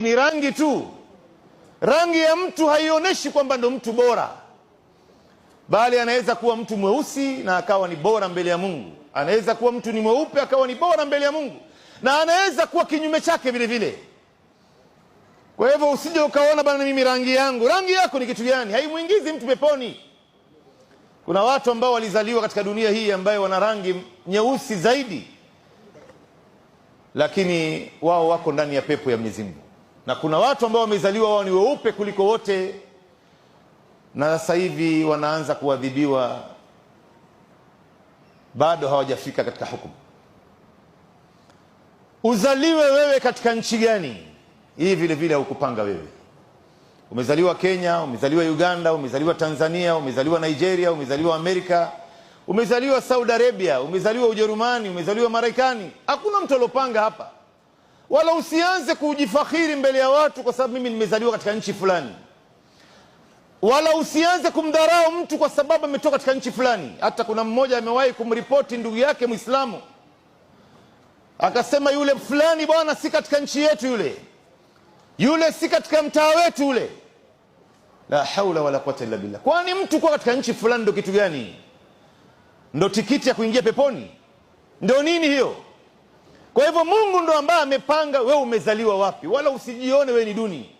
Ni rangi tu. Rangi ya mtu haionyeshi kwamba ndo mtu bora, bali anaweza kuwa mtu mweusi na akawa ni bora mbele ya Mungu. Anaweza kuwa mtu ni mweupe akawa ni bora mbele ya Mungu, na anaweza kuwa kinyume chake vile vile. Kwa hivyo usije ukaona bana, mimi rangi yangu. Rangi yako ni kitu gani? Haimuingizi mtu peponi. Kuna watu ambao walizaliwa katika dunia hii ambayo wana rangi nyeusi zaidi, lakini wao wako ndani ya pepo ya Mwenyezi Mungu. Na kuna watu ambao wamezaliwa wao ni weupe kuliko wote, na sasa hivi wanaanza kuadhibiwa, bado hawajafika katika hukumu. Uzaliwe wewe katika nchi gani, hii vile vile hukupanga wewe. Umezaliwa Kenya, umezaliwa Uganda, umezaliwa Tanzania, umezaliwa Nigeria, umezaliwa Amerika, umezaliwa Saudi Arabia, umezaliwa Ujerumani, umezaliwa Marekani. Hakuna mtu alopanga hapa. Wala usianze kujifakhiri mbele ya watu kwa sababu mimi nimezaliwa katika nchi fulani. Wala usianze kumdharau mtu kwa sababu ametoka katika nchi fulani. Hata kuna mmoja amewahi kumripoti ndugu yake Muislamu, akasema yule fulani bwana si katika nchi yetu, yule si katika mtaa wetu ule. La haula wala quwwata illa billah. Kwani mtu kwa katika nchi fulani ndo kitu gani? Ndo tikiti ya kuingia peponi? Ndo nini hiyo? Kwa hivyo Mungu ndo ambaye amepanga wewe umezaliwa wapi. Wala usijione wewe ni duni.